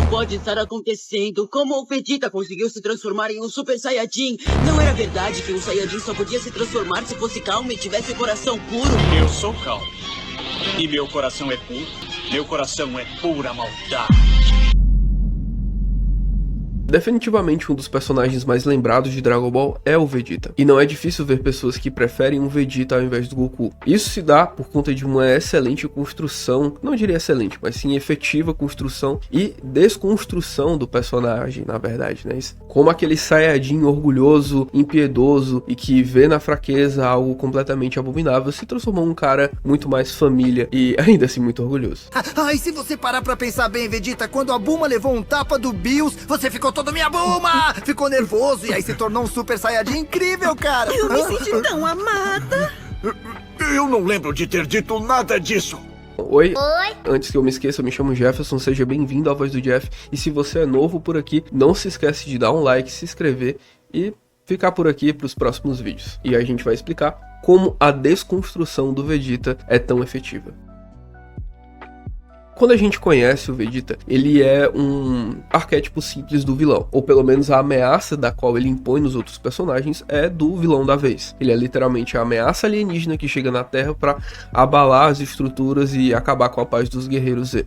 pode estar acontecendo? Como o Vegeta conseguiu se transformar em um Super Saiyajin? Não era verdade que um Saiyajin só podia se transformar se fosse calmo e tivesse o coração puro? Eu sou calmo. E meu coração é puro. Meu coração é pura maldade. Definitivamente um dos personagens mais lembrados de Dragon Ball é o Vegeta, e não é difícil ver pessoas que preferem um Vegeta ao invés do Goku. Isso se dá por conta de uma excelente construção, não diria excelente, mas sim efetiva construção e desconstrução do personagem, na verdade, né? Como aquele Saiyajin orgulhoso, impiedoso e que vê na fraqueza algo completamente abominável, se transformou em um cara muito mais família e ainda assim muito orgulhoso. E se você parar pra pensar bem, Vegeta, quando a Bulma levou um tapa do Bills, você ficou todo minha Bulma! Ficou nervoso e aí se tornou um Super Saiyajin incrível, cara! Eu me senti tão amada! Eu não lembro de ter dito nada disso! Oi. Antes que eu me esqueça, eu me chamo Jefferson, seja bem-vindo à Voz do Jeff. E se você é novo por aqui, não se esquece de dar um like, se inscrever e ficar por aqui para os próximos vídeos. E a gente vai explicar como a desconstrução do Vegeta é tão efetiva. Quando a gente conhece o Vegeta, ele é um arquétipo simples do vilão, ou pelo menos a ameaça da qual ele impõe nos outros personagens é do vilão da vez. Ele é literalmente a ameaça alienígena que chega na Terra para abalar as estruturas e acabar com a paz dos guerreiros Z.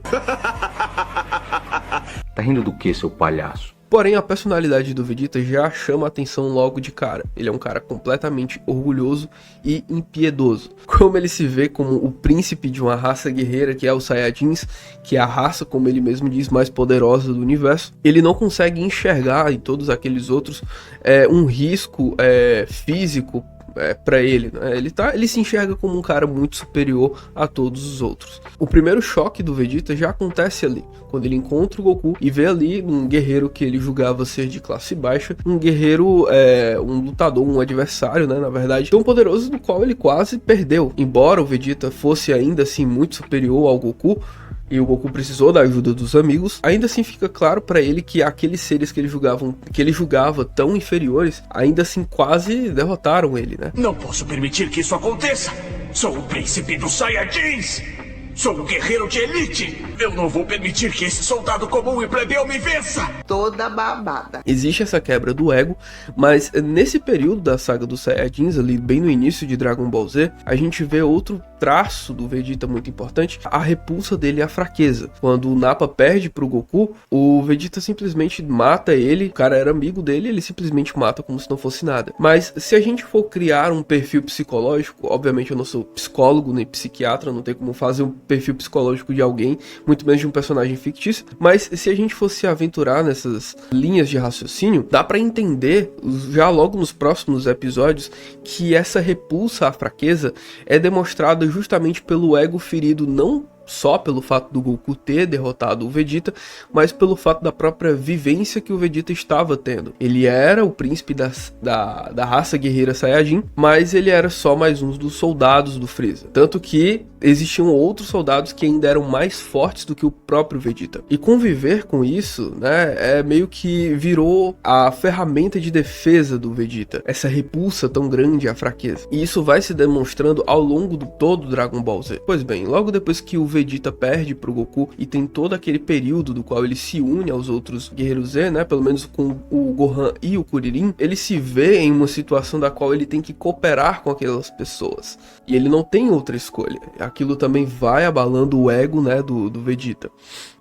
Tá rindo do que, seu palhaço? Porém, a personalidade do Vegeta já chama a atenção logo de cara. Ele é um cara completamente orgulhoso e impiedoso. Como ele se vê como o príncipe de uma raça guerreira que é os Saiyajins, que é a raça, como ele mesmo diz, mais poderosa do universo, ele não consegue enxergar em todos aqueles outros um risco físico para ele, né? Ele se enxerga como um cara muito superior a todos os outros. O primeiro choque do Vegeta já acontece ali, quando ele encontra o Goku e vê ali um guerreiro que ele julgava ser de classe baixa, um guerreiro, um lutador, um adversário, né, na verdade, tão poderoso do qual ele quase perdeu. Embora o Vegeta fosse ainda assim muito superior ao Goku, e o Goku precisou da ajuda dos amigos, ainda assim fica claro pra ele que aqueles seres que ele julgava tão inferiores, ainda assim quase derrotaram ele, né? Não posso permitir que isso aconteça! Sou o príncipe dos Saiyajins! Sou um guerreiro de elite! Eu não vou permitir que esse soldado comum e plebeu me vença! Toda babada. Existe essa quebra do ego, mas nesse período da saga dos Saiyajins, ali bem no início de Dragon Ball Z, a gente vê outro traço do Vegeta muito importante, a repulsa dele à fraqueza. Quando o Nappa perde pro Goku, o Vegeta simplesmente mata ele, o cara era amigo dele, ele simplesmente mata como se não fosse nada. Mas se a gente for criar um perfil psicológico, obviamente eu não sou psicólogo nem psiquiatra, não tem como fazer um perfil psicológico de alguém, muito menos de um personagem fictício, mas se a gente fosse aventurar nessas linhas de raciocínio, dá pra entender, já logo nos próximos episódios, que essa repulsa à fraqueza é demonstrada justamente pelo ego ferido, não só pelo fato do Goku ter derrotado o Vegeta, mas pelo fato da própria vivência que o Vegeta estava tendo. Ele era o príncipe da raça guerreira Saiyajin, mas ele era só mais um dos soldados do Freeza. Tanto que existiam outros soldados que ainda eram mais fortes do que o próprio Vegeta. E conviver com isso, né, meio que virou a ferramenta de defesa do Vegeta. Essa repulsa tão grande à fraqueza. E isso vai se demonstrando ao longo do todo Dragon Ball Z. Pois bem, logo depois que o Vegeta perde pro Goku e tem todo aquele período do qual ele se une aos outros guerreiros Z, né, pelo menos com o Gohan e o Kuririn, ele se vê em uma situação da qual ele tem que cooperar com aquelas pessoas. E ele não tem outra escolha. Aquilo também vai abalando o ego, né, do Vegeta.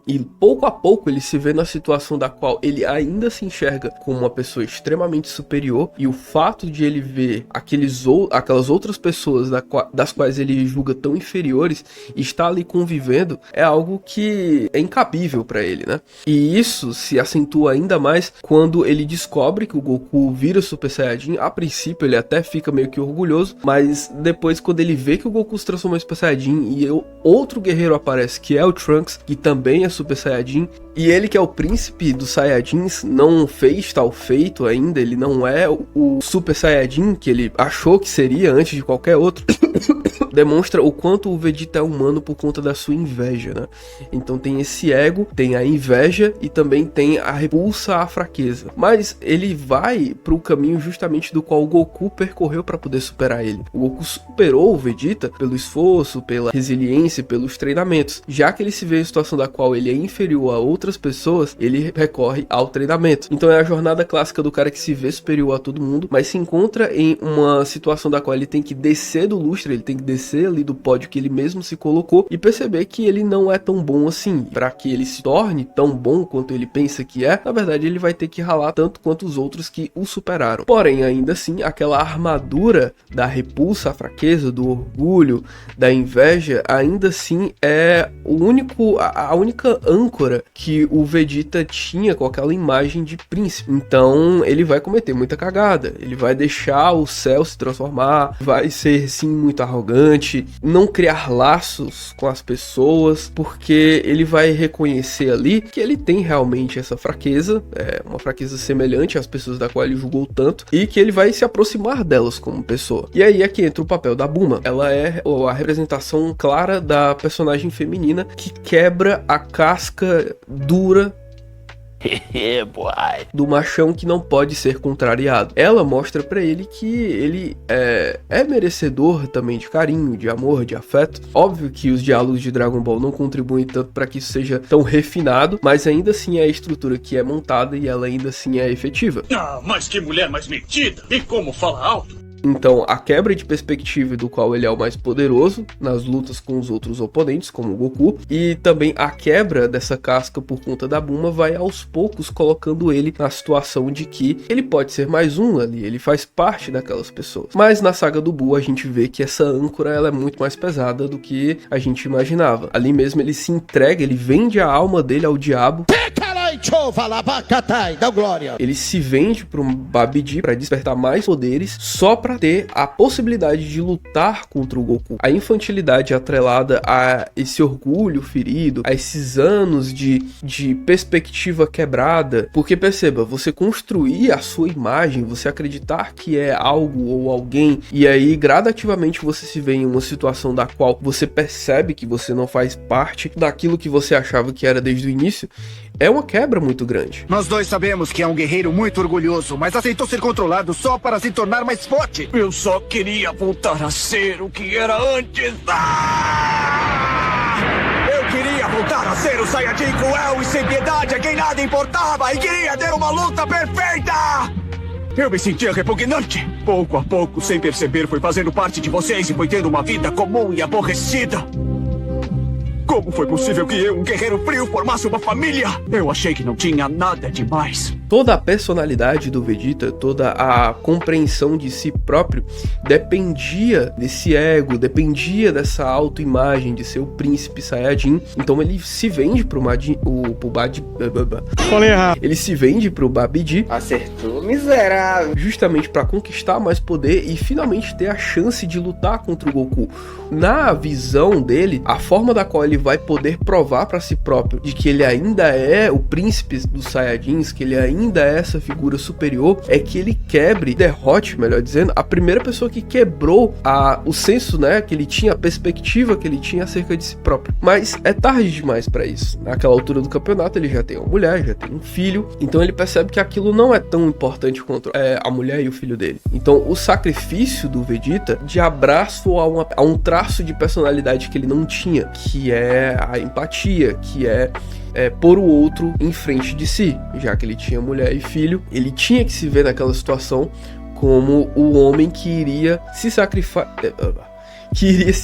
E pouco a pouco ele se vê na situação da qual ele ainda se enxerga como uma pessoa extremamente superior, e o fato de ele ver aquelas outras pessoas das quais ele julga tão inferiores e estar ali convivendo é algo que é incabível para ele, né? E isso se acentua ainda mais quando ele descobre que o Goku vira Super Saiyajin. A princípio ele até fica meio que orgulhoso, mas depois quando ele vê que o Goku se transformou em Super Saiyajin e outro guerreiro aparece, que é o Trunks, que também é Super Saiyajin, e ele, que é o príncipe dos Saiyajins, não fez tal feito ainda, ele não é o Super Saiyajin que ele achou que seria antes de qualquer outro. Demonstra o quanto o Vegeta é humano por conta da sua inveja, né? Então tem esse ego, tem a inveja e também tem a repulsa à fraqueza. Mas ele vai pro caminho justamente do qual o Goku percorreu para poder superar ele. O Goku superou o Vegeta pelo esforço, pela resiliência, pelos treinamentos. Já que ele se vê em situação da qual ele é inferior a outras pessoas, ele recorre ao treinamento. Então é a jornada clássica do cara que se vê superior a todo mundo, mas se encontra em uma situação da qual ele tem que descer do lustre, ele tem que descer ali do pódio que ele mesmo se colocou e perceber que ele não é tão bom assim. Para que ele se torne tão bom quanto ele pensa que é, na verdade ele vai ter que ralar tanto quanto os outros que o superaram. Porém, ainda assim, aquela armadura da repulsa, a fraqueza, do orgulho, da inveja, ainda assim é a única âncora que o Vegeta tinha com aquela imagem de príncipe. Então ele vai cometer muita cagada, ele vai deixar o céu se transformar, vai ser sim muito arrogante, não criar laços com as pessoas, porque ele vai reconhecer ali que ele tem realmente essa fraqueza, uma fraqueza semelhante às pessoas da qual ele julgou tanto, e que ele vai se aproximar delas como pessoa. E aí é que entra o papel da Bulma. Ela é a representação clara da personagem feminina que quebra a casca dura do machão que não pode ser contrariado. Ela mostra pra ele que ele é merecedor também de carinho, de amor, de afeto. Óbvio que os diálogos de Dragon Ball não contribuem tanto para que isso seja tão refinado, mas ainda assim é a estrutura que é montada e ela ainda assim é efetiva. Ah, mas que mulher mais metida! E como fala alto! Então, a quebra de perspectiva do qual ele é o mais poderoso nas lutas com os outros oponentes, como o Goku, e também a quebra dessa casca por conta da Bulma vai aos poucos colocando ele na situação de que ele pode ser mais um ali, ele faz parte daquelas pessoas. Mas na saga do Buu a gente vê que essa âncora ela é muito mais pesada do que a gente imaginava. Ali mesmo ele se entrega, ele vende a alma dele ao diabo. Ele se vende para um Babidi para despertar mais poderes só para ter a possibilidade de lutar contra o Goku. A infantilidade atrelada a esse orgulho ferido, a esses anos de perspectiva quebrada, porque perceba, você construir a sua imagem, você acreditar que é algo ou alguém, e aí gradativamente você se vê em uma situação da qual você percebe que você não faz parte daquilo que você achava que era desde o início, é uma quebra muito grande. Nós dois sabemos que é um guerreiro muito orgulhoso, mas aceitou ser controlado só para se tornar mais forte. Eu só queria voltar a ser o que era antes. Eu queria voltar a ser o Saiyajin cruel e sem piedade a quem nada importava e queria ter uma luta perfeita. Eu me sentia repugnante. Pouco a pouco, sem perceber, fui fazendo parte de vocês e fui tendo uma vida comum e aborrecida. Como foi possível que eu, um guerreiro frio, formasse uma família? Eu achei que não tinha nada demais. Toda a personalidade do Vegeta, toda a compreensão de si próprio dependia desse ego, dependia dessa autoimagem de ser o príncipe Saiyajin. Então ele se vende pro ele se vende pro Babidi. Acertou, miserável. Justamente para conquistar mais poder e finalmente ter a chance de lutar contra o Goku. Na visão dele, a forma da qual ele vai poder provar para si próprio de que ele ainda é o príncipe dos Saiyajins, que ele ainda é essa figura superior, é que ele derrote, melhor dizendo, a primeira pessoa que quebrou o senso, né, que ele tinha, a perspectiva que ele tinha acerca de si próprio. Mas é tarde demais para isso. Naquela altura do campeonato ele já tem uma mulher, já tem um filho, então ele percebe que aquilo não é tão importante quanto a mulher e o filho dele. Então o sacrifício do Vegeta de abraço a um traço de personalidade que ele não tinha, que é a empatia, que é pôr o outro em frente de si. Já que ele tinha mulher e filho, ele tinha que se ver naquela situação como o homem que iria se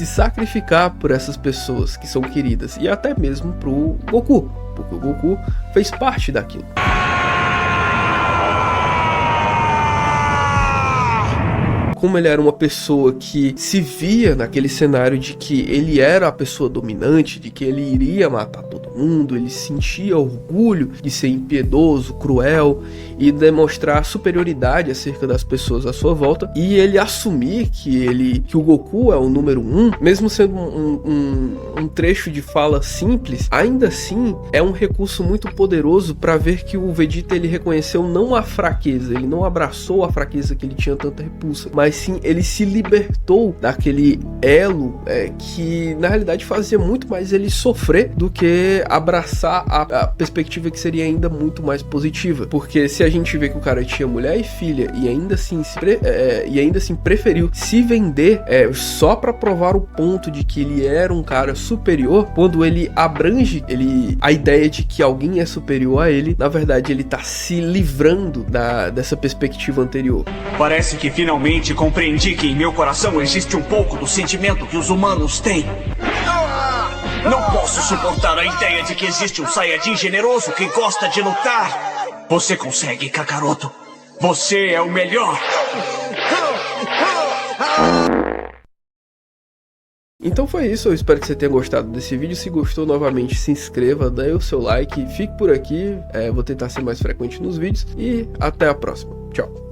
sacrificar por essas pessoas que são queridas, e até mesmo pro Goku, porque o Goku fez parte daquilo. Como ele era uma pessoa que se via naquele cenário de que ele era a pessoa dominante, de que ele iria matar todo mundo, ele sentia orgulho de ser impiedoso, cruel e demonstrar superioridade acerca das pessoas à sua volta, e ele assumir que o Goku é o número 1, mesmo sendo um trecho de fala simples, ainda assim é um recurso muito poderoso para ver que o Vegeta ele reconheceu não a fraqueza, ele não abraçou a fraqueza que ele tinha tanta repulsa, mas sim ele se libertou daquele elo que na realidade fazia muito mais ele sofrer do que abraçar a perspectiva que seria ainda muito mais positiva. Porque se a gente vê que o cara tinha mulher e filha e ainda assim preferiu se vender só para provar o ponto de que ele era um cara superior, quando ele abrange a ideia de que alguém é superior a ele, na verdade ele tá se livrando dessa perspectiva anterior. Parece que finalmente compreendi que em meu coração existe um pouco do sentimento que os humanos têm. Não posso suportar a ideia de que existe um Saiyajin generoso que gosta de lutar. Você consegue, Kakaroto. Você é o melhor. Então foi isso, eu espero que você tenha gostado desse vídeo. Se gostou, novamente se inscreva, dê o seu like, fique por aqui, vou tentar ser mais frequente nos vídeos e até a próxima. Tchau.